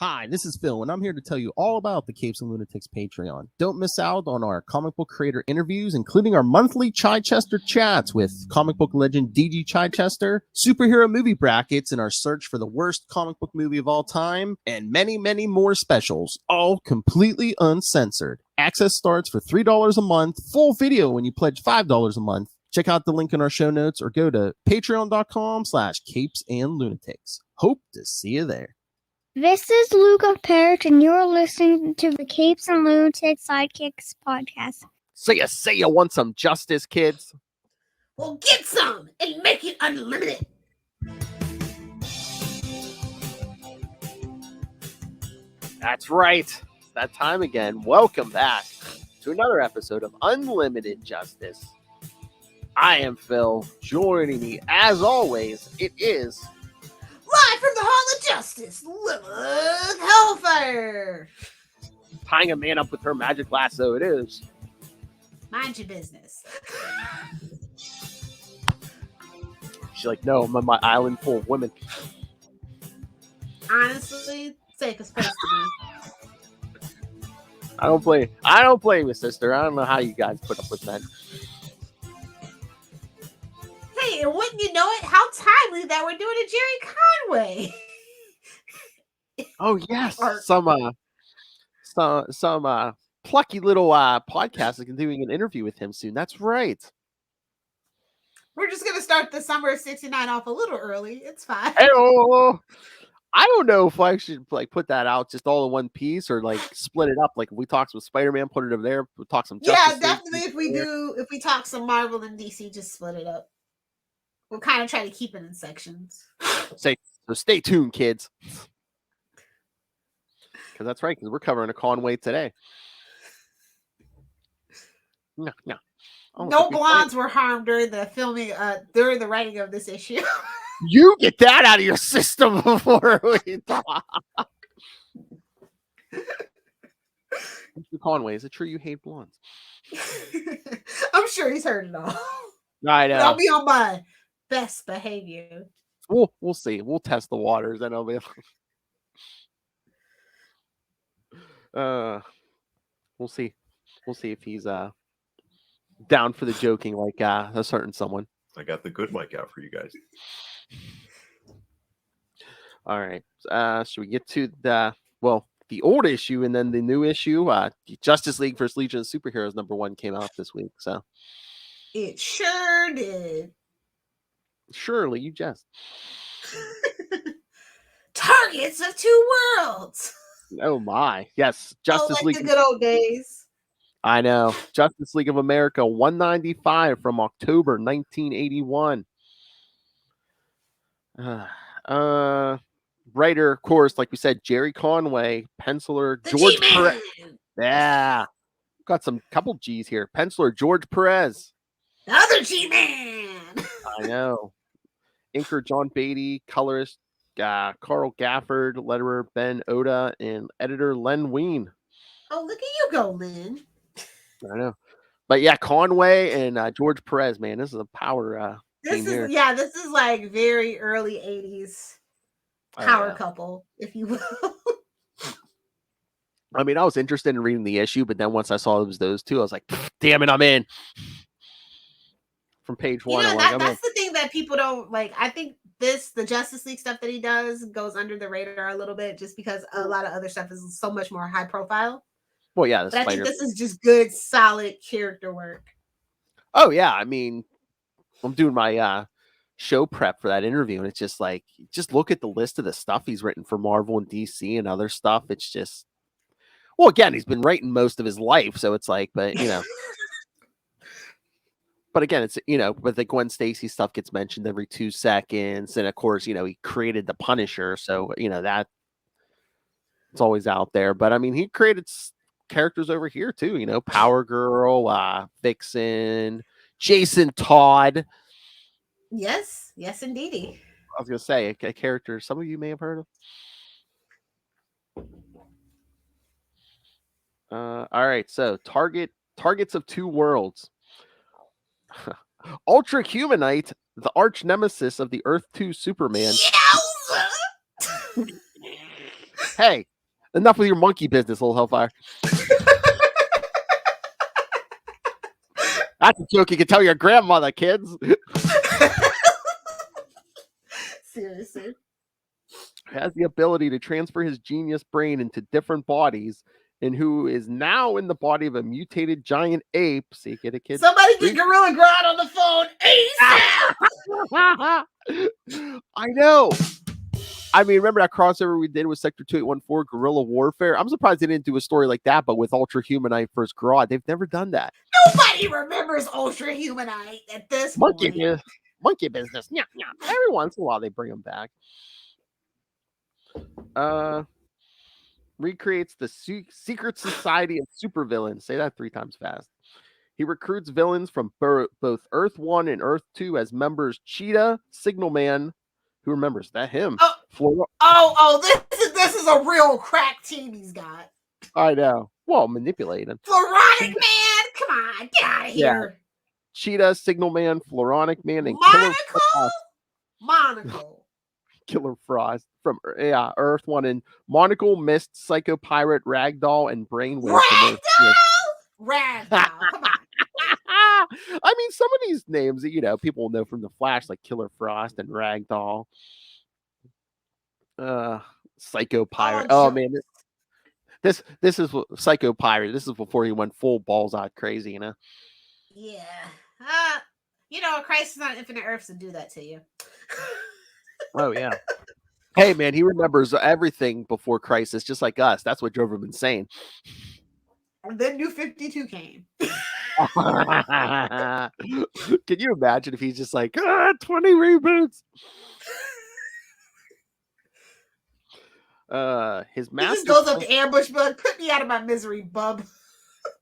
Hi, this is Phil, and I'm here to tell you all about the Capes and Lunatics Patreon. Don't miss out on our comic book creator interviews, including our monthly Chichester chats with comic book legend D.G. Chichester, superhero movie brackets in our search for the worst comic book movie of all time, and many, many more specials, all completely uncensored. Access starts for $3 a month, full video when you pledge $5 a month. Check out the link in our show notes or go to patreon.com/capesandlunatics. Hope to see you there. This is Luca Perich, and you're listening to the Capes and Lunatics Sidekicks podcast. Say you want some justice, kids? Well, get some and make it unlimited. That's right. It's that time again. Welcome back to another episode of Unlimited Justice. I am Phil. Joining me, as always, it is... Live from the Hall of Justice, Lilith Hellfire. tying a man up with her magic lasso, it is. Mind your business. She's like, no, I'm on my island full of women. Honestly, safest place to be. I don't blame you, sister. I don't know how you guys put up with men. Hey, and wouldn't you know it, how timely that we're doing a Jerry Conway. Oh yes, Or- some plucky little podcast is doing an interview with him soon. That's right. We're just gonna start the summer of '69 off a little early. It's fine. Hey-oh. I don't know if I should like put that out just all in one piece or like split it up. Like if we talk with Spider-Man, put it over there. We talk some Justice Yeah, League, definitely. If we talk some Marvel and DC, just split it up. We'll kind of try to keep it in sections. So stay tuned, kids. Because that's right. Because we're covering a Conway today. No. No blondes were harmed during the filming, during the writing of this issue. You get that out of your system before we talk. Mr. Conway, is it true you hate blondes? I'm sure he's heard it all. I know. But I'll be on my best behavior. We'll see. We'll test the waters, and I'll be. We'll see. We'll see if he's down for the joking like a certain someone. I got the good mic out for you guys. All right. Should we get to the old issue and then the new issue? Justice League vs. Legion of Superheroes #1 came out this week. So It sure did. Surely you jest. Targets of two worlds. Oh my. Yes. Justice like League. the good old days. I know. Justice League of America 195 from October 1981. Writer, of course, like we said, Jerry Conway. Penciler, The George G-Man. Perez. Yeah. Got some couple G's here. Penciler, George Perez. The other G-Man. I know. Inker, John Beatty. Colorist, Carl Gafford. Letterer, Ben Oda. And editor, Len Wein. Oh, look at you go, Lynn. I know. But yeah, Conway and George Perez, man, this is a power This team here. this is like very early 80s power couple, if you will. I mean, I was interested in reading the issue, but then once I saw it was those two, I was like, damn it, I'm in. From page one, that's the thing that people don't like. I think the Justice League stuff that he does goes under the radar a little bit just because a lot of other stuff is so much more high profile. Well, yeah, but I think this is just good, solid character work. Oh, yeah. I mean, I'm doing my show prep for that interview, and it's just like, just look at the list of the stuff he's written for Marvel and DC and other stuff. It's just, well, again, he's been writing most of his life, so it's like, but, you know. But again, it's, you know, with the Gwen Stacy stuff gets mentioned every 2 seconds. And of course, you know, he created the Punisher. So, you know, that it's always out there. But I mean, he created characters over here too, you know, Power Girl, Vixen, Jason Todd. Yes, indeedy. I was going to say a character some of you may have heard of. All right. So Targets of Two Worlds. Ultra Humanite, the arch nemesis of the Earth 2 Superman. Yowza! Hey, Enough with your monkey business, little hellfire. That's a joke you can tell your grandmother, kids. Seriously. Has the ability to transfer his genius brain into different bodies, and who is now in the body of a mutated giant ape. See, get a kid. Somebody get Gorilla Grodd on the phone ASAP. I know. I mean, remember that crossover we did with Sector 2814, Guerrilla Warfare? I'm surprised they didn't do a story like that, but with Ultra Humanite versus Grodd. They've never done that. Nobody remembers Ultra Humanite at this Monkey point. Monkey business. Yeah, yeah. Every once in a while they bring them back. Recreates the secret society of supervillains. Say that 3 times fast. He recruits villains from both Earth 1 and Earth 2 as members Cheetah, Signal Man. Who remembers that? Him. This is a real crack team he's got. I know. Well, manipulating. Floronic Man, come on, get out of here. Cheetah, Signal Man, Floronic Man, and Monocle. Killer Frost from Earth 1 and Monocle, Mist, Psycho Pirate, Ragdoll, and Brainwave. Ragdoll, come on. I mean, some of these names that people will know from the Flash, like Killer Frost and Ragdoll. Psycho Pirate. Oh man, this is Psycho Pirate. This is before he went full balls out crazy, Yeah. Crisis on Infinite Earths would do that to you. Oh yeah. Hey man, he remembers everything before Crisis, just like us. That's what drove him insane. And then New 52 came. Can you imagine if he's just like 20 reboots? His master He just goes up to Ambush Bug. Put me out of my misery, bub.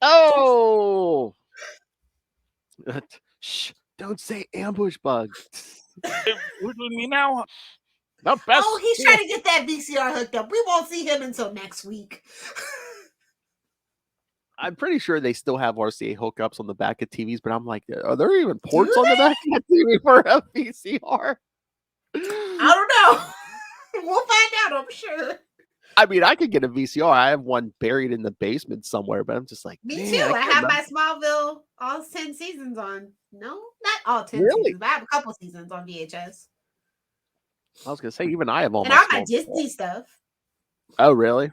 Oh, shh! Don't say Ambush Bug. With me now. The best. Oh, he's trying to get that VCR hooked up. We won't see him until next week. I'm pretty sure they still have RCA hookups on the back of TVs, but I'm like, are there even ports on the back of the TV for a VCR? I don't know. We'll find out, I'm sure. I mean, I could get a VCR. I have one buried in the basement somewhere, but I'm just like, me too. I have my Smallville all 10 seasons on. No, not all 10 seasons, but I have a couple seasons on VHS. I was gonna say, even I have all and all my Disney stuff. Oh, really?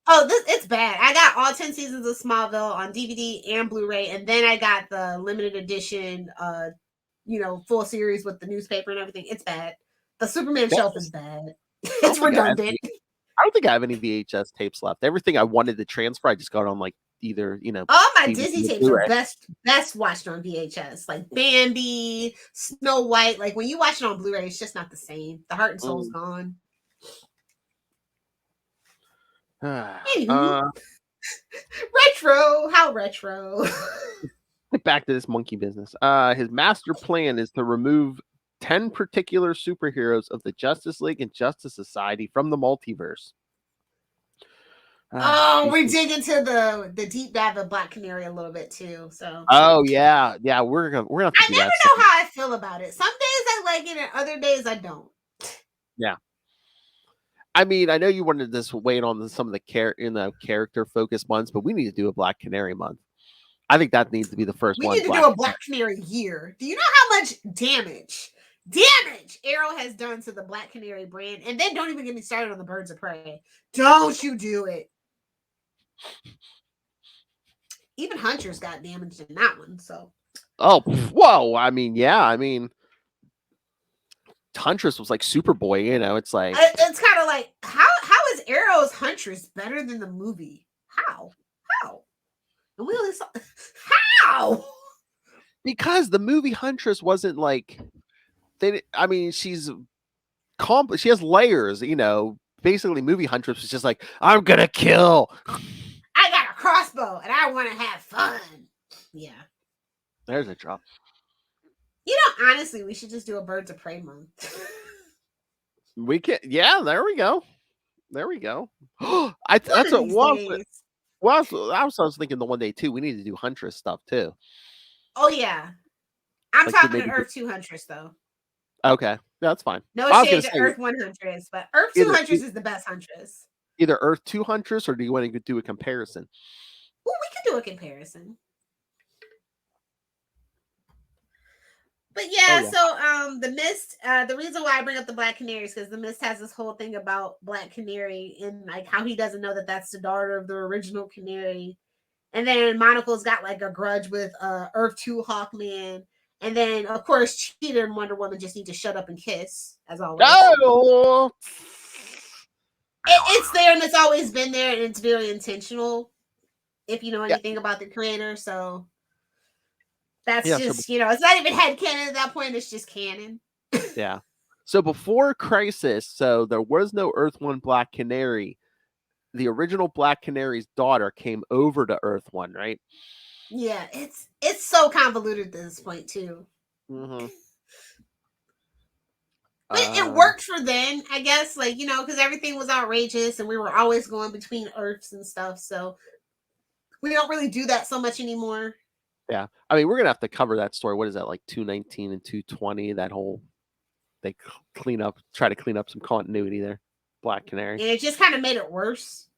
Oh, it's bad. I got all 10 seasons of Smallville on DVD and Blu-ray, and then I got the limited edition, full series with the newspaper and everything. It's bad. The Superman shelf is bad. It's redundant. I don't think I have any VHS tapes left. Everything I wanted to transfer, I just got on either all my Disney tapes are best watched on VHS, like Bambi, Snow White. Like when you watch it on Blu-ray, it's just not the same. The heart and soul's gone. Retro, how retro. Back to this monkey business. His master plan is to remove 10 particular superheroes of the Justice League and Justice Society from the multiverse. We dig into the deep dive of Black Canary a little bit too. So. Oh yeah, we're gonna. I never know how I feel about it. Some days I like it, and other days I don't. Yeah. I mean, I know you wanted this wait on some of the character focused months, but we need to do a Black Canary month. I think that needs to be the first one. We need to do a Black Canary year. Do you know how much damage Arrow has done to the Black Canary brand? And then don't even get me started on the Birds of Prey. Don't you do it. Even Huntress got damaged in that one. So. Oh, whoa. I mean, yeah. Huntress was like Superboy, it's like it's kind of like how is Arrow's Huntress better than the movie? How? And we only saw how? Because the movie Huntress wasn't like she has layers, basically movie Huntress was just like, I'm gonna kill. I got a crossbow and I want to have fun. Yeah. There's a drop. Honestly, we should just do a Birds of Prey month. We can, yeah. There we go. That's what it was. Well, I was thinking the one day too. We need to do Huntress stuff too. Oh yeah, I'm talking to Earth 2 Huntress though. Okay, that's fine. No shade to Earth 1 Huntress, but Earth 2 Huntress is the best Huntress. either Earth 2 Huntress, or do you want to do a comparison? Well, we could do a comparison. But yeah, so the Mist, the reason why I bring up the Black Canary is because the Mist has this whole thing about Black Canary and like how he doesn't know that that's the daughter of the original Canary. And then Monocle's got like a grudge with Earth 2 Hawkman. And then of course Cheetah and Wonder Woman just need to shut up and kiss, as always. Oh! It's there and it's always been there, and it's very intentional if you know anything about the creator. So that's just, you know, it's not even headcanon at that point, it's just canon. Yeah. So before Crisis, so there was no Earth 1 Black Canary. The original Black Canary's daughter came over to Earth 1, right? Yeah, it's so convoluted at this point too. Mm-hmm. But it worked for then, I guess, like, you know, because everything was outrageous and we were always going between Earths and stuff. So we don't really do that so much anymore. Yeah. I mean, we're going to have to cover that story. What is that, like 219 and 220? That whole, they try to clean up some continuity there. Black Canary. And it just kind of made it worse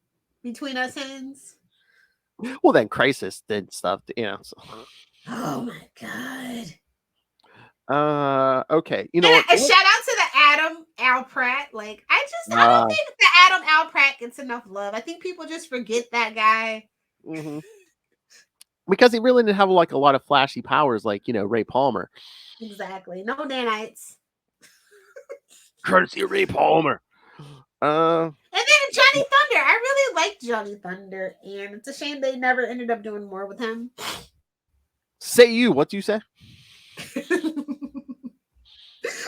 between us hens. Well, then Crisis did stuff, you know. So. Oh my God. Okay. You know what? A shout out to the Adam Al Pratt. Like, I don't think the Adam Al Pratt gets enough love. I think people just forget that guy. Mm-hmm. Because he really didn't have like a lot of flashy powers, like, you know, Ray Palmer. Exactly. No nanites. Courtesy of Ray Palmer. And then Johnny Thunder. I really liked Johnny Thunder, and it's a shame they never ended up doing more with him. Say you. What do you say?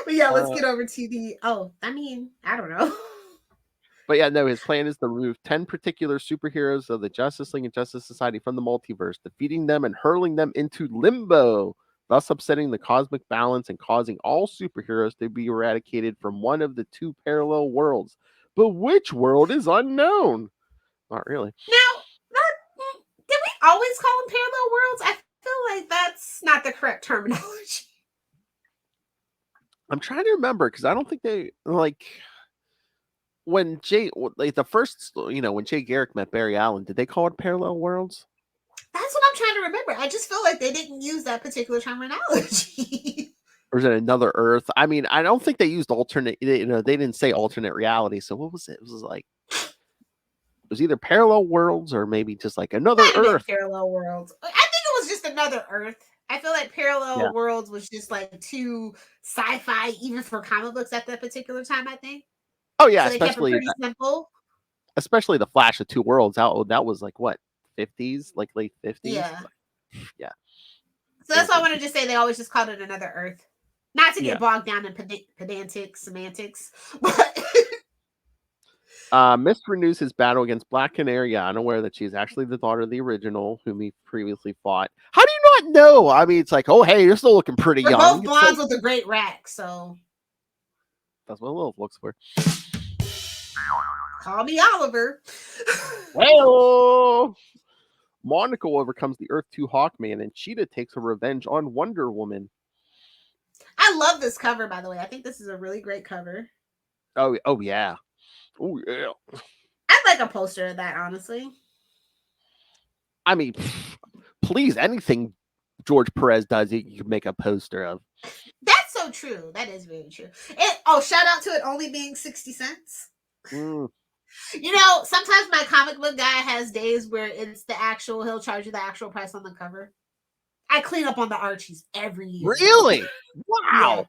But yeah, let's get over to the. Oh, I mean, I don't know. But yeah, no, his plan is to remove 10 particular superheroes of the Justice League and Justice Society from the multiverse, defeating them and hurling them into limbo, thus upsetting the cosmic balance and causing all superheroes to be eradicated from one of the two parallel worlds. But which world is unknown? Not really. Now, did we always call them parallel worlds? I feel like that's not the correct terminology. I'm trying to remember because I don't think they like when the first, you know, when Jay Garrick met Barry Allen, did they call it parallel worlds? That's what I'm trying to remember. I just feel like they didn't use that particular terminology. Or is it another Earth? I mean, I don't think they used alternate. You know, they didn't say alternate reality. So what was it? It was like it was either parallel worlds or maybe just like another Earth. Parallel worlds. I think it was just another Earth. I feel like parallel worlds was just like too sci-fi, even for comic books at that particular time. I think. Oh yeah, so especially pretty simple. Especially the Flash of Two Worlds. That was like what 50s, like late 50s. Yeah, yeah. So that's why I wanted to say they always just called it another Earth, not to get bogged down in pedantic semantics. Mist renews his battle against Black Canary, unaware that she's actually the daughter of the original, whom he previously fought. How do you not know? I mean, it's like, oh hey, you're still looking pretty young. Both blondes with a great rack, so that's what Lilith looks for. Call me Oliver. Well, Monaco overcomes the Earth 2 Hawkman, and Cheetah takes her revenge on Wonder Woman. I love this cover, by the way. I think this is a really great cover. Oh yeah. Oh yeah. I'd like a poster of that, honestly. I mean, please, anything George Perez does, you can make a poster of. That's so true. That is very true. Shout out to it only being 60 cents. Mm. You know, sometimes my comic book guy has days where it's he'll charge you the actual price on the cover. I clean up on the Archies every year. Really? Wow. Yeah.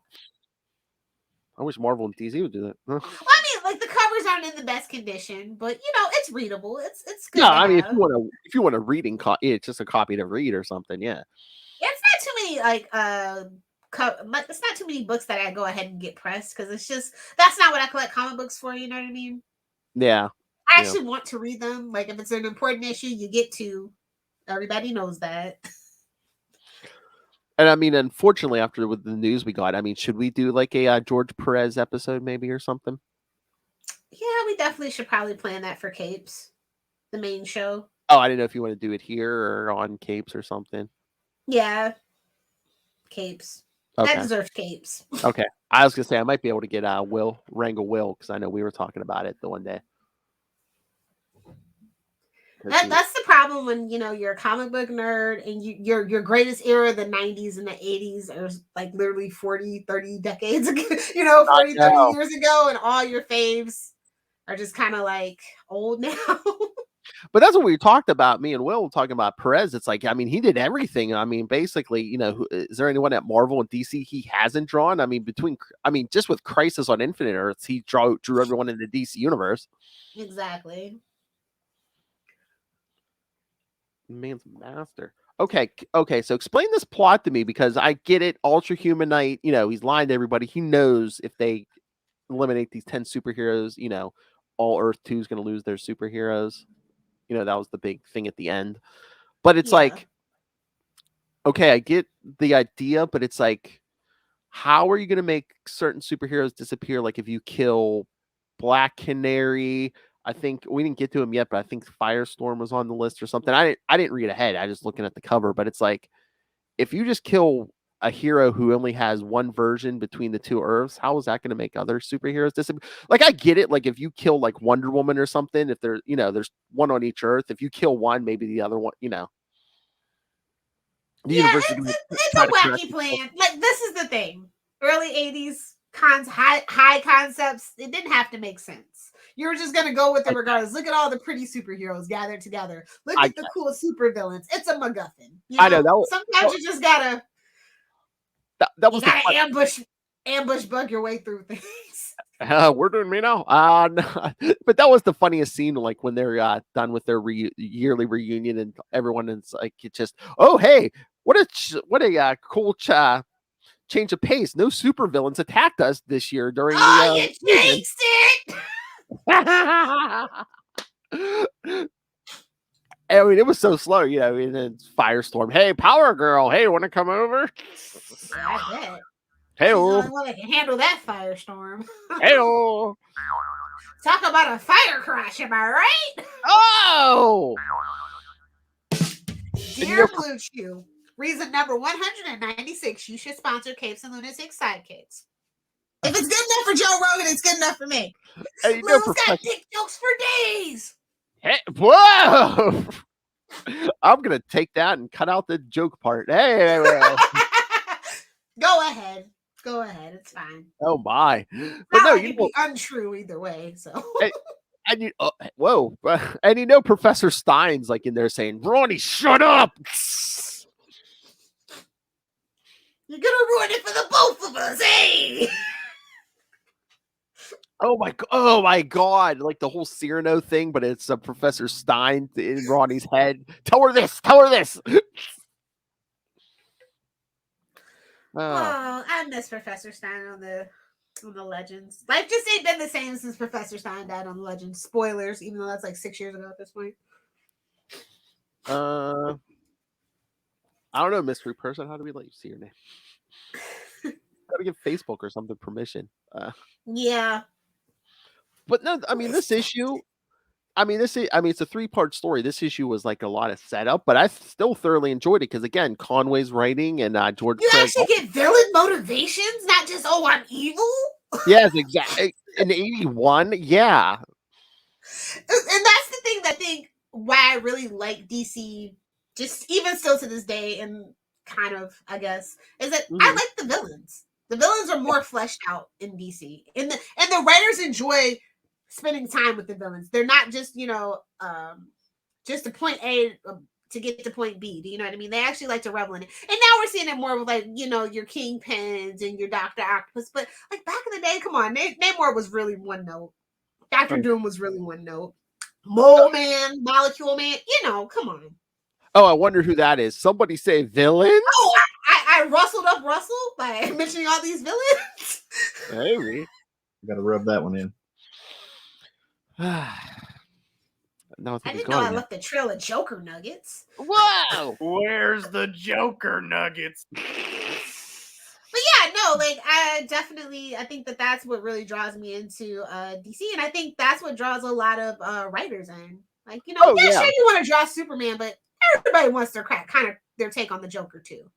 I wish Marvel and DC would do that. Well, I mean, like the covers aren't in the best condition, but you know, it's readable. It's good. No, I mean, if you want a reading copy, it's just a copy to read or something. Yeah. It's not too many it's not too many books that I go ahead and get pressed because it's just that's not what I collect comic books for. You know what I mean? Yeah. I actually want to read them. Like if it's an important issue, you get to. Everybody knows that. And I mean, unfortunately, after with the news we got, I mean, should we do like a George Perez episode maybe or something? Yeah, we definitely should probably plan that for Capes, the main show. Oh, I didn't know if you want to do it here or on Capes or something. Yeah, Capes. Okay. That deserves Capes. Okay. I was gonna say I might be able to get Wrangle Will because I know we were talking about it the one day. That's the problem when you're a comic book nerd and your greatest era, the 90s and the 80s, are like literally 40, 30 decades ago, 40, 30 years ago, and all your faves are just kind of like old now. But that's what we talked about. Me and Will talking about Perez. It's like, I mean, he did everything. I mean, basically, is there anyone at Marvel and DC he hasn't drawn? I mean, just with Crisis on Infinite Earths, he drew everyone in the DC universe. Exactly. Man's master. Okay. So explain this plot to me, because I get it. Ultra Human Knight, he's lying to everybody. He knows if they eliminate these 10 superheroes, all Earth 2 is going to lose their superheroes. That was the big thing at the end. But it's like, okay, I get the idea, but it's like, how are you going to make certain superheroes disappear? Like if you kill Black Canary, I think we didn't get to him yet, but I think Firestorm was on the list or something. I didn't read ahead. I just looking at the cover, but it's like, if you just kill a hero who only has one version between the two Earths, how is that going to make other superheroes disappear? Like, I get it. Like if you kill like Wonder Woman or something, if there's one on each Earth, if you kill one, maybe the other one, the universe is it's a wacky plan. Like, this is the thing. Early 80s high concepts, it didn't have to make sense. You were just going to go with it regardless. Look at all the pretty superheroes gathered together. Look at the cool supervillains. It's a MacGuffin. I know. Sometimes you just gotta ambush bug your way through things. We're doing me now. No. But that was the funniest scene, like when they're done with their yearly reunion, and everyone is like, it's just, oh hey, what a cool change of pace. No supervillains attacked us this year during you jinxed it. I mean, it was so slow, and then Firestorm. Hey, Power Girl. Hey, want to come over? I bet. Hey, the only one that can handle that Firestorm. Hey, talk about a fire crash, am I right? Oh, Dear Blue Chew, reason number 196: you should sponsor Capes and Lunatics Sidekicks. If it's good enough for Joe Rogan, it's good enough for me. Hey, Lou's got dick jokes for days. Hey, whoa! I'm gonna take that and cut out the joke part. Hey, Go ahead, it's fine. Oh my! But no, it'd be untrue either way. So, and Professor Stein's like in there saying, "Ronnie, shut up." You're gonna ruin it for the both of us, hey! Oh my god! Like the whole Cyrano thing, but it's Professor Stein in Ronnie's head. Tell her this. Oh, I miss Professor Stein on the Legends. Life just ain't been the same since Professor Stein died on the Legends. Spoilers, even though that's like 6 years ago at this point. I don't know, mystery person. How do we let you see your name? Gotta give Facebook or something permission. Yeah. But no, I mean this issue. it's a 3-part story. This issue was like a lot of setup, but I still thoroughly enjoyed it because again, Conway's writing and George. You actually get villain motivations, not just I'm evil. Yes, exactly. In 81, yeah. And that's the thing that I think why I really like DC, just even still to this day, and kind of I guess is that I like the villains. The villains are more fleshed out in DC, and the writers enjoy spending time with the villains. They're not just just to point A to get to point B. Do you know what I mean? They actually like to revel in it. And now we're seeing it more with like your Kingpins and your Dr. Octopus. But like back in the day, come on, Namor was really one note. Dr. Doom was really one note. Mole Man, Molecule Man, come on. Oh, I wonder who that is. Somebody say villain. Oh, I rustled up Russell by mentioning all these villains. Maybe. Got to rub that one in. I didn't know I left the trail of Joker nuggets. Whoa! Where's the Joker nuggets? But yeah, no, like I think that's what really draws me into DC, and I think that's what draws a lot of writers in. Like, sure you want to draw Superman, but everybody wants their their take on the Joker too.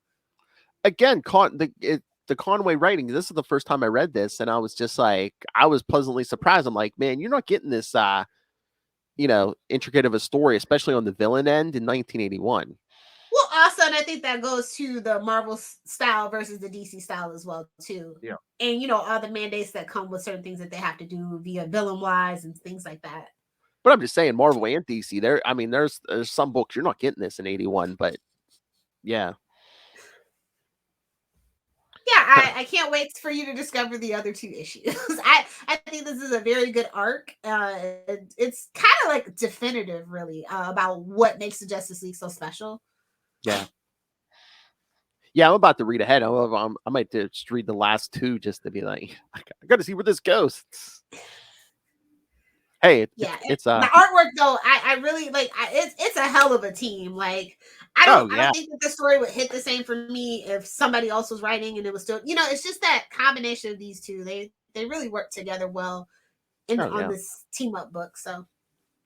Again, the Conway writing. This is the first time I read this, and I was just like, I was pleasantly surprised. I'm like, man, you're not getting this. intricate of a story, especially on the villain end in 1981. Well, also, and I think that goes to the Marvel style versus the DC style as well, too. Yeah. And, all the mandates that come with certain things that they have to do via villain-wise and things like that. But I'm just saying, Marvel and DC, there's some books you're not getting this in 81, but yeah. Yeah, I can't wait for you to discover the other 2 issues. I think this is a very good arc. It's kind of like definitive, really, about what makes the Justice League so special. Yeah. Yeah, I'm about to read ahead. I might just read the last 2 just to be like, I got to see where this goes. Hey, it's the artwork though. I really like. It's a hell of a team. Like I don't think that the story would hit the same for me if somebody else was writing and it was still. It's just that combination of these 2. They really work together well on this team up book. So.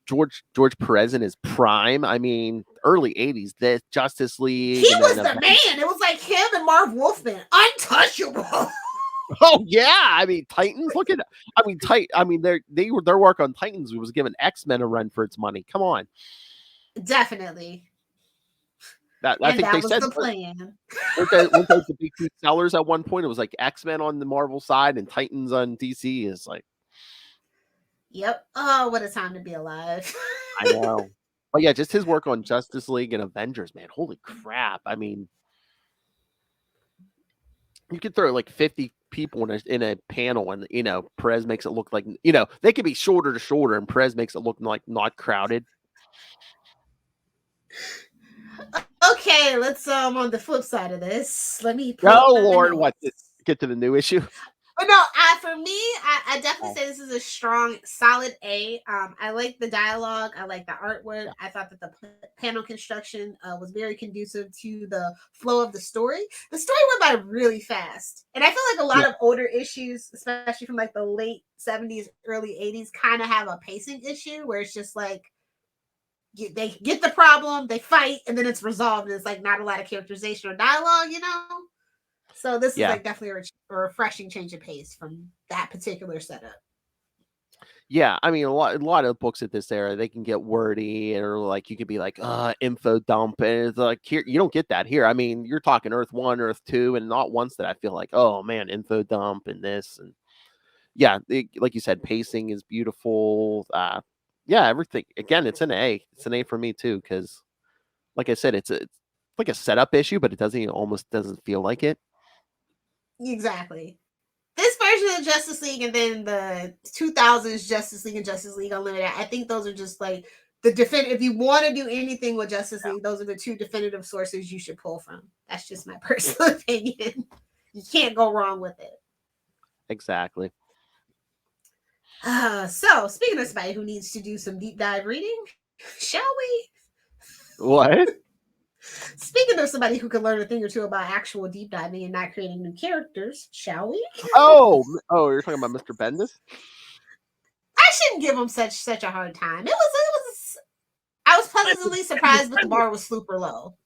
George Perez in his prime. I mean, early 80s, the Justice League. He was the man. It was like him and Marv Wolfman. Untouchable. Oh yeah. I mean, Titans. Look at their work on Titans was giving X-Men a run for its money. Come on. Definitely. I think they was said the plan. weren't those the big 2 sellers at one point? It was like X-Men on the Marvel side and Titans on DC. Is like. Yep. Oh, what a time to be alive. I know. But yeah, just his work on Justice League and Avengers, man. Holy crap. I mean, you could throw like 50 people in a panel and, Perez makes it look like, they could be shoulder to shoulder and Perez makes it look like not crowded. Okay, let's on the flip side of this. Let me get to the new issue. But no, for me, I definitely say this is a strong, solid A. I like the dialogue. I like the artwork. I thought that the panel construction was very conducive to the flow of the story. The story went by really fast. And I feel like a lot of older issues, especially from like the late 70s, early 80s, kind of have a pacing issue where it's just like, they get the problem, they fight, and then it's resolved. And it's like not a lot of characterization or dialogue, So this is like definitely a refreshing change of pace from that particular setup. Yeah, I mean a lot of books at this era, they can get wordy or like you could be like info dump, and it's like here you don't get that here. I mean, you're talking Earth 1, Earth 2, and not once that I feel like, oh man, info dump and this and like you said, pacing is beautiful. Everything. Again, it's an A. It's an A for me too, because like I said, it's like a setup issue, but it almost doesn't feel like it. Exactly. This version of Justice League and then the 2000s Justice League and Justice League Unlimited, I think those are just like the definitive. If you want to do anything with Justice League, those are the 2 definitive sources you should pull from. That's just my personal opinion. You can't go wrong with it. Exactly. So, speaking of somebody who needs to do some deep dive reading, shall we? What? Speaking of somebody who can learn a thing or 2 about actual deep diving and not creating new characters, shall we? Oh, you're talking about Mr. Bendis? I shouldn't give him such a hard time. I was pleasantly surprised, but the bar was super low.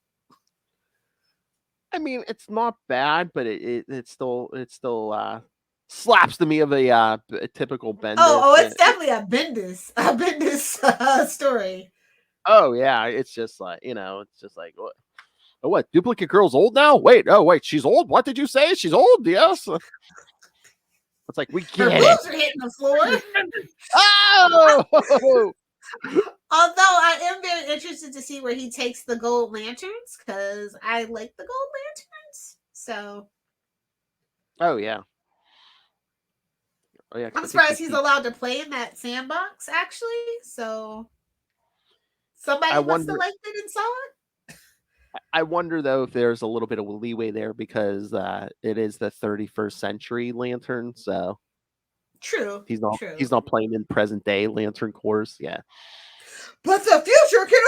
I mean, it's not bad, but it still slaps to me of a typical Bendis. Oh, it's definitely a Bendis story. Oh yeah, it's just like it's just like what? Oh, what? Duplicate Girl's old now? Wait, she's old. What did you say? She's old? Yes. It's like we get Her boobs are hitting the floor. Oh. Although I am very interested to see where he takes the gold lanterns because I like the gold lanterns. So. Oh yeah. I'm surprised he's allowed to play in that sandbox. Actually, so. Somebody must have liked it and saw it. I wonder though if there's a little bit of leeway there because it is the 31st century lantern, so true. He's not playing in present day Lantern Corps, yeah. But the future can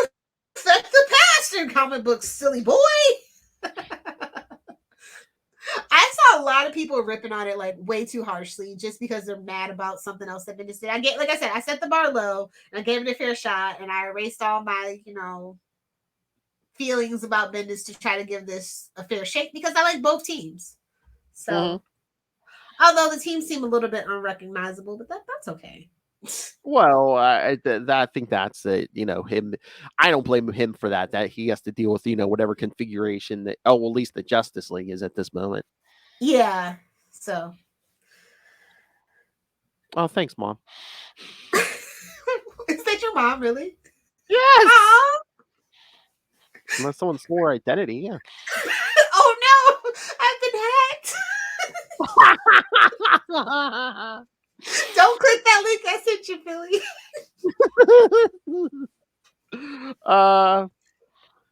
affect the past in comic books, silly boy. I saw a lot of people ripping on it like way too harshly just because they're mad about something else that Bendis did. Like I said, I set the bar low and I gave it a fair shot and I erased all my, feelings about Bendis to try to give this a fair shake because I like both teams. So, although the teams seem a little bit unrecognizable, but that's okay. Well, I think that's it. Him. I don't blame him for that. That he has to deal with whatever configuration that. Oh, well, at least the Justice League is at this moment. Yeah. So. Oh, thanks, Mom. Is that your mom, really? Yes. Aw. Unless someone stole her identity, yeah. Oh no! I've been hacked. Don't click that link I sent you, Philly.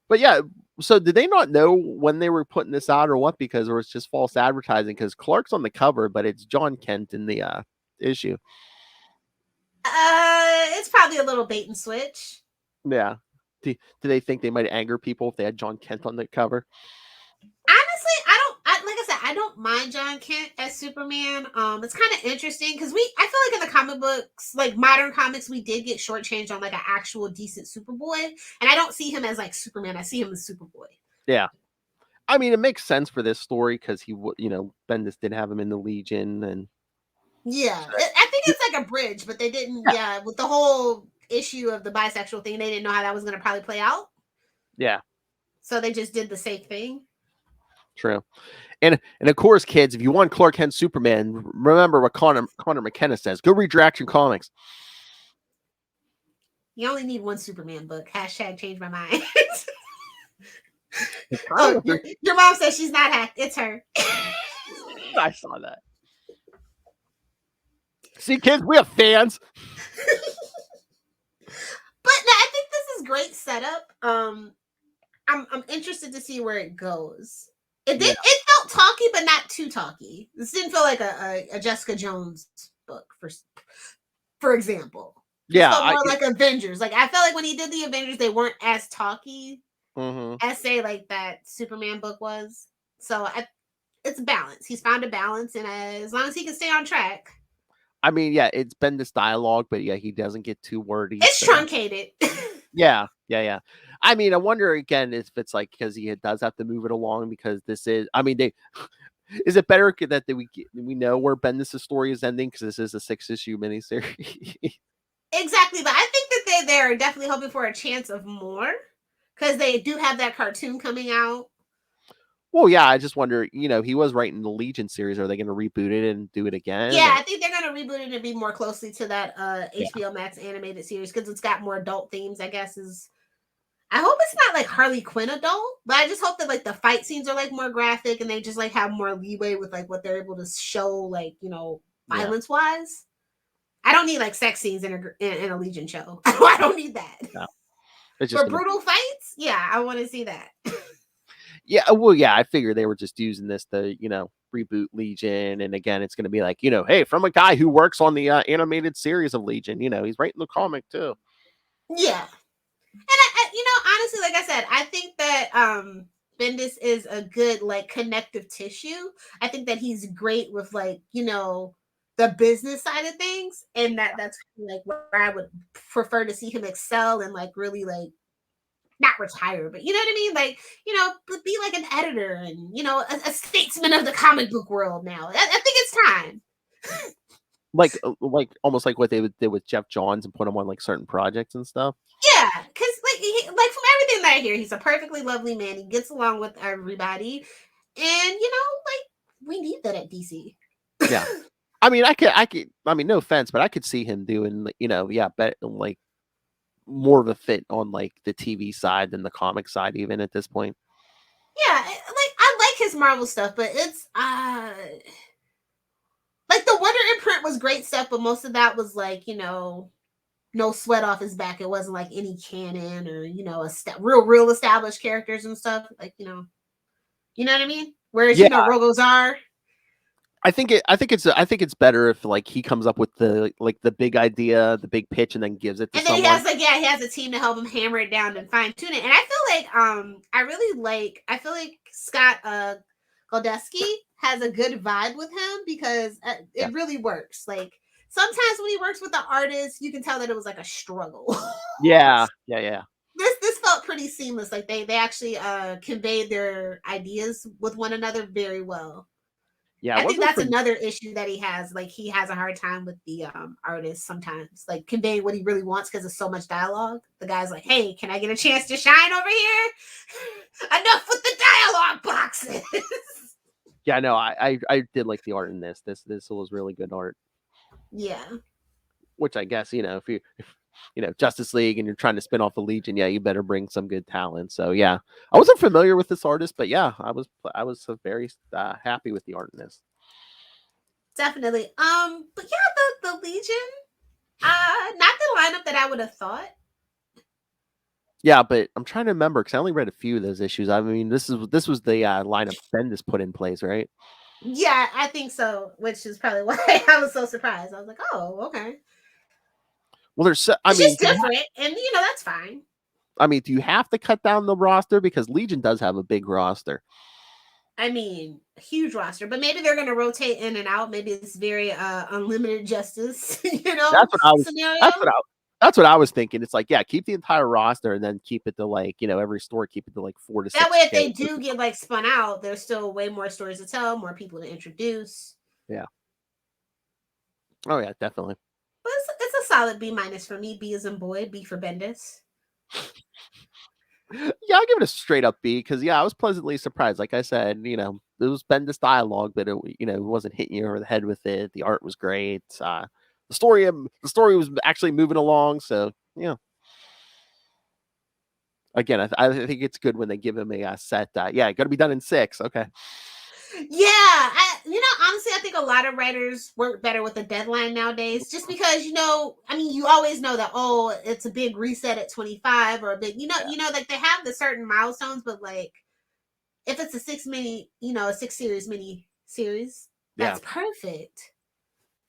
But yeah. So did they not know when they were putting this out or what? Because it was just false advertising. Because Clark's on the cover, but it's John Kent in the issue. It's probably a little bait and switch. Yeah. Do they think they might anger people if they had John Kent on the cover? Honestly, like I said, I don't mind John Kent as Superman. It's kind of interesting because I feel like in the comic books, like modern comics, we did get shortchanged on like an actual decent Superboy, and I don't see him as like Superman. I see him as Superboy. Yeah. I mean, it makes sense for this story because Bendis did have him in the Legion, and yeah, I think it's like a bridge, but they didn't. Yeah, with the whole issue of the bisexual thing, they didn't know how that was going to probably play out. Yeah, so they just did the same thing. True, and of course, kids, if you want Clark Kent Superman, remember what Connor McKenna says: go read your Action Comics. You only need one Superman book. # change my mind. Your mom says she's not hacked. It's her. I saw that. See, kids, we have fans. But no, I think this is great setup. I'm interested to see where it goes. It felt talky, but not too talky. This didn't feel like a Jessica Jones book, for example. Yeah, it felt more like Avengers. Like I felt like when he did the Avengers, they weren't as talky as say like that Superman book was. So it's balance. He's found a balance, and as long as he can stay on track. I mean, yeah, it's been this dialogue, but yeah, he doesn't get too wordy. It's truncated. Yeah. I mean, I wonder again if it's like because he does have to move it along because this is. I mean, is it better that we know where Bendis' story is ending because this is a 6-issue miniseries? Exactly, but I think that they're definitely hoping for a chance of more because they do have that cartoon coming out. Well, yeah, I just wonder, he was writing the Legion series. Are they going to reboot it and do it again? Yeah, I think they're going to reboot it and be more closely to that HBO Max animated series because it's got more adult themes, I guess. I hope it's not like Harley Quinn adult, but I just hope that like the fight scenes are like more graphic and they just like have more leeway with like what they're able to show, like, violence wise. I don't need like sex scenes in a Legion show. I don't need that. No. For brutal fights, yeah, I want to see that. Yeah, well, yeah, I figure they were just using this to, reboot Legion. And again, it's going to be like, hey, from a guy who works on the animated series of Legion, he's writing the comic too. Yeah. And, I honestly, like I said, I think that Bendis is a good, like, connective tissue. I think that he's great with, like, the business side of things. And that's, like, where I would prefer to see him excel and, like, really, like, not retire, but you know what I mean? Like, be like an editor and, a statesman of the comic book world now. I think it's time. Like almost like what they did with Jeff Johns and put him on like certain projects and stuff. Yeah, because like from everything that I hear, he's a perfectly lovely man. He gets along with everybody. And, like, we need that at DC. Yeah. I mean, I could, no offense, but I could see him doing, like, more of a fit on like the TV side than the comic side, even at this point. Yeah, like I like his Marvel stuff, but it's like the Wonder Imprint was great stuff, but most of that was like no sweat off his back. It wasn't like any canon or real established characters and stuff. Like you know what I mean. Whereas Rogozar. I think it's better if like he comes up with the big idea, the big pitch, and then gives it to someone. And then he has a team to help him hammer it down and fine tune it. And I feel like I feel like Scott Goldesky has a good vibe with him because it really works. Like sometimes when he works with the artist, you can tell that it was like a struggle. Yeah. This felt pretty seamless. Like they actually conveyed their ideas with one another very well. Yeah, I think wasn't that's from another issue that he has. Like he has a hard time with the artist sometimes, like conveying what he really wants because there's so much dialogue. The guy's like, "Hey, can I get a chance to shine over here? Enough with the dialogue boxes." yeah, no, I did like the art in this. This was really good art. Yeah. Which I guess, if Justice League and you're trying to spin off the Legion, yeah, you better bring some good talent. So yeah, I wasn't familiar with this artist, but yeah, I was very happy with the art in this. Definitely. But yeah, the Legion, not the lineup that I would have thought. Yeah, but I'm trying to remember because I only read a few of those issues. I mean, this was the lineup Bendis put in place, right? Yeah, I think so, which is probably why I was so surprised. I was like, oh, okay. Well, there's, It's just different, and that's fine. do you have to cut down the roster because Legion does have a big roster? I mean, huge roster, but maybe they're going to rotate in and out. Maybe it's very unlimited justice, That's what I was. scenario. That's what I was thinking. It's like, yeah, keep the entire roster and then keep it to like, every story, keep it to like 4 to 6. That way, if they do get like spun out, there's still way more stories to tell, more people to introduce. Yeah. Oh yeah, definitely. But it's a solid B- for me. B as in boy, B for Bendis. Yeah, I'll give it a straight up B because I was pleasantly surprised. Like I said, it was Bendis dialogue, but it wasn't hitting you over the head with it. The art was great. The story was actually moving along. So yeah. Again, I think it's good when they give him a set. Got to be done in 6. Okay. Yeah, honestly, I think a lot of writers work better with a deadline nowadays, just because you always know that it's a big reset at 25 or a big, like they have the certain milestones, but like if it's a 6-series mini series, that's perfect.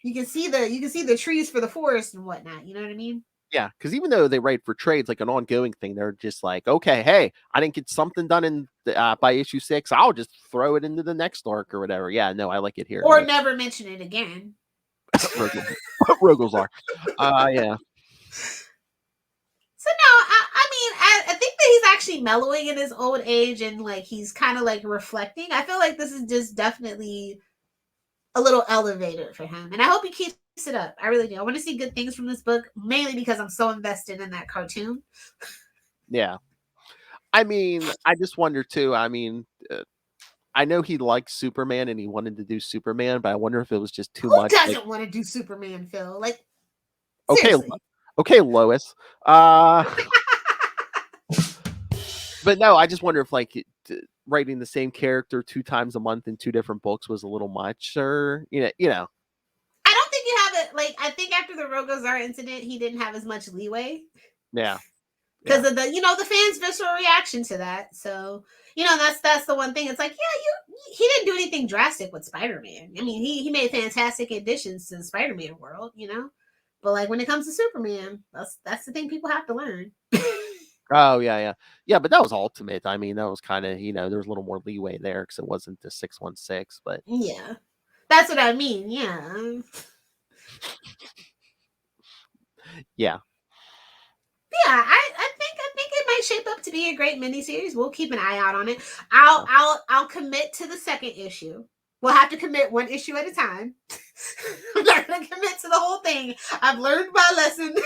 You can see the trees for the forest and whatnot. You know what I mean? Yeah, because even though they write for trades like an ongoing thing, they're just like, okay, hey, I didn't get something done in by issue 6. I'll just throw it into the next arc or whatever. Yeah, no, I like it here. Or never mention it again. Rogels are. Yeah. So no, I think that he's actually mellowing in his old age and like he's kind of like reflecting. I feel like this is just definitely a little elevator for him, and I hope he keeps it up. I really do. I want to see good things from this book, mainly because I'm so invested in that cartoon. Yeah. I just wonder too. I know he liked Superman and he wanted to do Superman, but I wonder if it was just too much. Who doesn't want to do Superman, Phil? Like, okay, seriously. okay, Lois. But no, I just wonder if like writing the same character 2 times a month in 2 different books was a little much, or I don't think you have it. Like, I think after the Rogozar incident, he didn't have as much leeway. Yeah. Because of the, the fans' visceral reaction to that. So, that's the one thing. It's like, he didn't do anything drastic with Spider-Man. I mean, he made fantastic additions to the Spider-Man world, But like when it comes to Superman, that's the thing people have to learn. Oh yeah. But that was Ultimate. I mean, that was kind of there was a little more leeway there because it wasn't the 616. But yeah, that's what I mean. Yeah. Yeah. Yeah, I think it might shape up to be a great miniseries. We'll keep an eye out on it. I'll commit to the second issue. We'll have to commit 1 issue at a time. I'm not gonna commit to the whole thing. I've learned my lesson.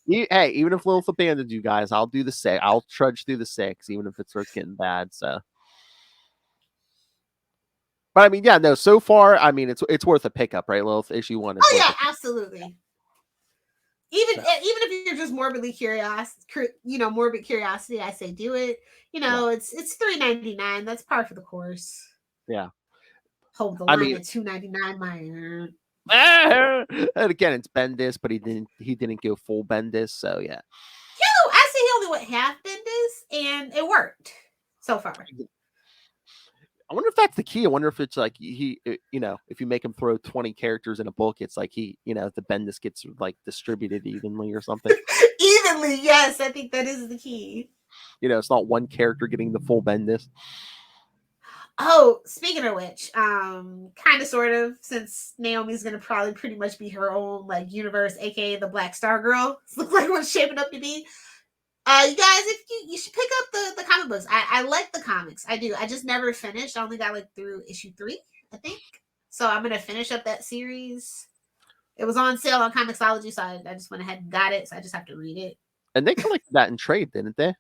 Hey, even if Lilith abandoned you guys, I'll do the 6. I'll trudge through the 6, even if it starts getting bad. So, but I mean, yeah, no. So far, I mean, it's worth a pickup, right? Lilith, issue 1. Oh yeah, absolutely. Even if you're just morbidly curious, morbid curiosity, I say do it. It's $3.99. That's par for the course. Yeah. Hold the line at $2.99. And again, it's Bendis, but he didn't go full Bendis, so yeah. I say he only went half Bendis, and it worked so far. I wonder if that's the key. I wonder if it's like he, if you make him throw 20 characters in a book, it's like the Bendis gets like distributed evenly or something. Evenly, yes, I think that is the key. It's not one character getting the full Bendis. Oh, speaking of which, kind of sort of, since Naomi's gonna probably pretty much be her own like universe, aka the Black Star Girl. Looks like what's shaping up to be. You guys, if you should pick up the comic books. I like the comics. I do. I just never finished. I only got like through issue 3, I think. So I'm gonna finish up that series. It was on sale on Comixology, so I just went ahead and got it. So I just have to read it. And they collected that in trade, didn't they?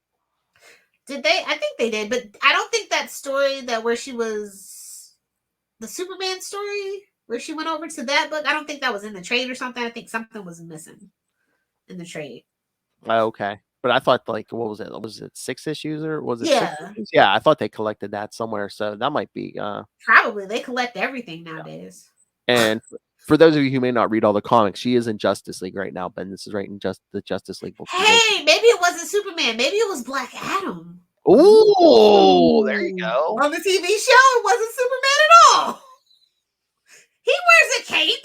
Did they? I think they did, but I don't think that story where she was the Superman story where she went over to that book. I don't think that was in the trade or something. I think something was missing in the trade. Oh, okay. But I thought, like, what was it? Was it 6 issues or was it 6 Yeah. issues? Yeah, I thought they collected that somewhere. So that might be. Probably they collect everything nowadays. And for those of you who may not read all the comics, she is in Justice League right now. Ben, this is right in the Justice League book. Hey, maybe it wasn't Superman. Maybe it was Black Adam. Oh, there you go. On the TV show, it wasn't Superman at all. He wears a cape.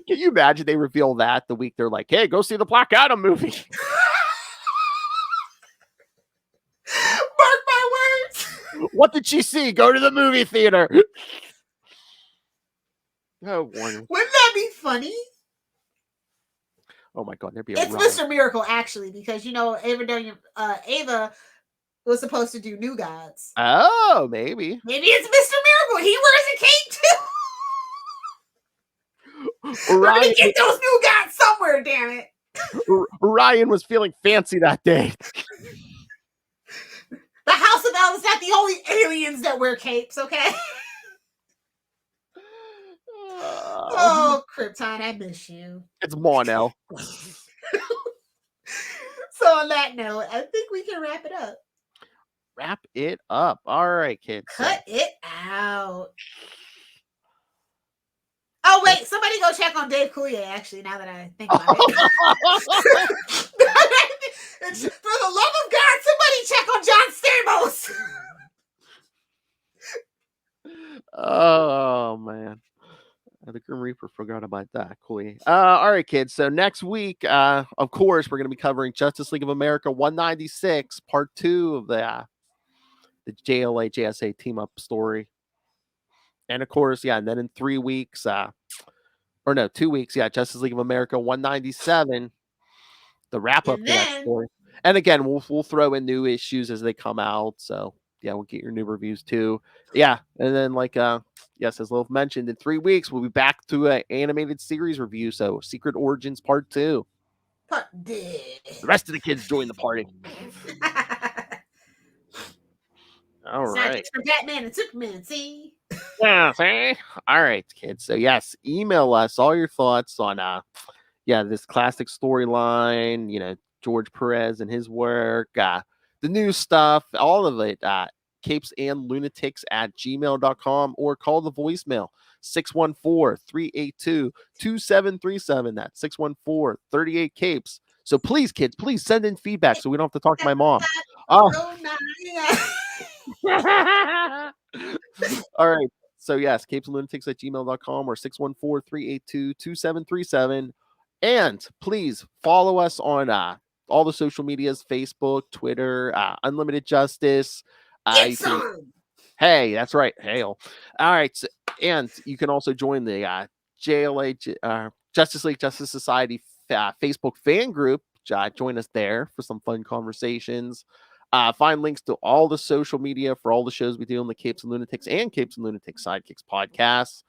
Can you imagine they reveal that the week they're like, hey, go see the Black Adam movie? Mark my words. What did she see? Go to the movie theater. Oh, Warner. Wouldn't that be funny? Oh my God, there'd be a It's riot. Mr. Miracle, actually, because Ava was supposed to do New Gods. Oh, maybe. Maybe it's Mr. Miracle. He wears a cape too. We're gonna get those New Gods somewhere, damn it. Ryan was feeling fancy that day. The House of L is not the only aliens that wear capes, okay? Oh, Krypton, I miss you. It's Mon-El. So on that note, I think we can wrap it up. Wrap it up. All right, kids. Cut it out. Oh, wait. Somebody go check on Dave Coulier, actually, now that I think about it. For the love of God, somebody check on John Stamos. Oh, man. The Grim Reaper forgot about that. Cool. All right, kids. So next week, of course, we're going to be covering Justice League of America 196, part 2 of the JLA JSA team up story. And of course, yeah, and then in 3 weeks, 2 weeks, yeah, Justice League of America 197, the wrap up to that story. And again, we'll throw in new issues as they come out. So yeah, we'll get your new reviews too. Yeah, and then yes, as Lilith mentioned, in 3 weeks we'll be back to an animated series review. So Secret Origins Part 2. The rest of the kids join the party. All right. For Batman and Superman, see? Yeah, see? All right, kids. So yes, email us all your thoughts on this classic storyline, George Perez and his work, the new stuff, all of it, capesandlunatics@gmail.com, or call the voicemail 614-382-2737. That's 614-38-CAPES. So please, kids, please send in feedback so we don't have to talk to my mom. All right. So yes, capesandlunatics@gmail.com or 614-382-2737. And please follow us on all the social medias, Facebook, Twitter, Unlimited Justice. Hey, that's right. Hail. All right. So, and you can also join the JLA Justice League Justice Society Facebook fan group. Join us there for some fun conversations. Find links to all the social media for all the shows we do on the Capes and Lunatics and Capes and Lunatics Sidekicks podcasts.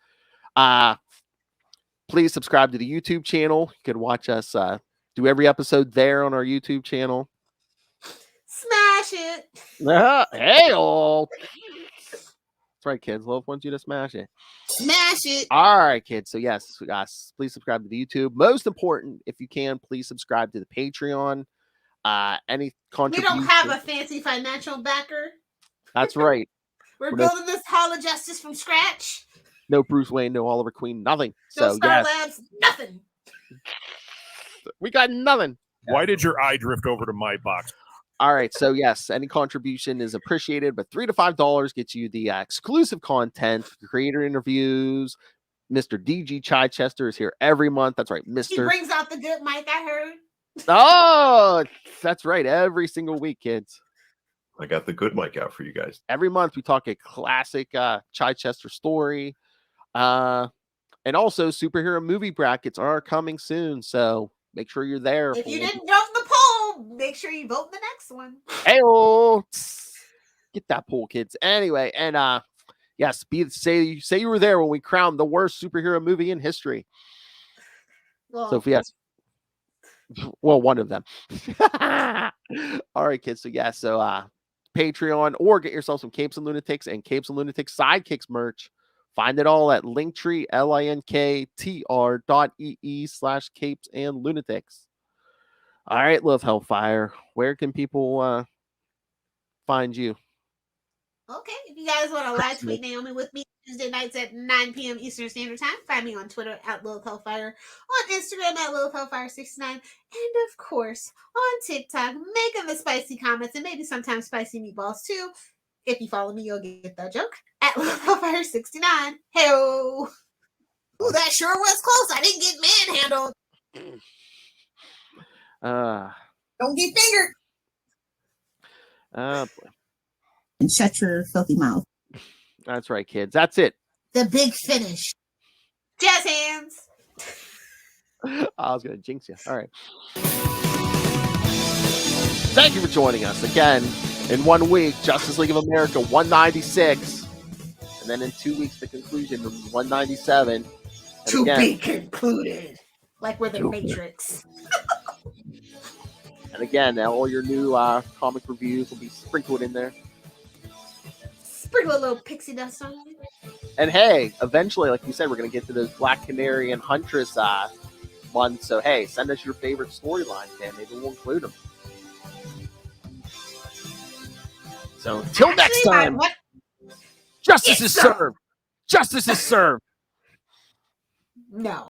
Please subscribe to the YouTube channel. You can watch us do every episode there on our YouTube channel. Smash it. Hey-o. That's right, kids. Love wants you to smash it. Smash it. All right, kids. So yes, please subscribe to the YouTube. Most important, if you can, please subscribe to the Patreon. Any contribution. We don't have a fancy financial backer. That's right. We're building this Hall of Justice from scratch. No Bruce Wayne, no Oliver Queen, nothing. No Star Labs, nothing. We got nothing. Why did your eye drift over to my box? All right. So yes, any contribution is appreciated, but $3 to $5 gets you the exclusive content, creator interviews. Mr. DG Chichester is here every month. That's right, Mr. He brings out the good mic, I heard. Oh, that's right. Every single week, kids. I got the good mic out for you guys. Every month we talk a classic Chichester story. And also superhero movie brackets are coming soon. So make sure you're there. If you didn't vote in the poll, make sure you vote in the next one. Hey-o. Get that poll, kids. Anyway, and Yes, say you were there when we crowned the worst superhero movie in history. Well, So yes, well, one of them. All right, kids. So Patreon, or get yourself some Capes and Lunatics and Capes and Lunatics Sidekicks merch. Find it all at Linktree, linktr.ee/Capes and Lunatics. All right, Love Hellfire. Where can people find you? okay, if you guys want to live tweet Naomi with me Tuesday nights at 9 p.m. Eastern Standard Time, find me on Twitter at Lilith Hellfire, on Instagram at Lilith Hellfire69, and of course on TikTok, making the spicy comments and maybe sometimes spicy meatballs too. If you follow me, you'll get that joke at Lilith Hellfire69. Hey-o! Ooh, that sure was close. I didn't get manhandled. Don't get fingered. And shut your filthy mouth. That's right, kids. That's it. The big finish. Jazz hands. I was going to jinx you. All right. Thank you for joining us again in 1 week. Justice League of America 196. And then in 2 weeks, the conclusion of 197. To be concluded. Like we're the Matrix. And again, all your new comic reviews will be sprinkled in there. Sprinkle a little pixie dust on it. And hey, eventually, like you said, we're going to get to those Black Canary and Huntress months. So hey, send us your favorite storylines, and maybe we'll include them. So until next time, justice is served. Justice is served. No.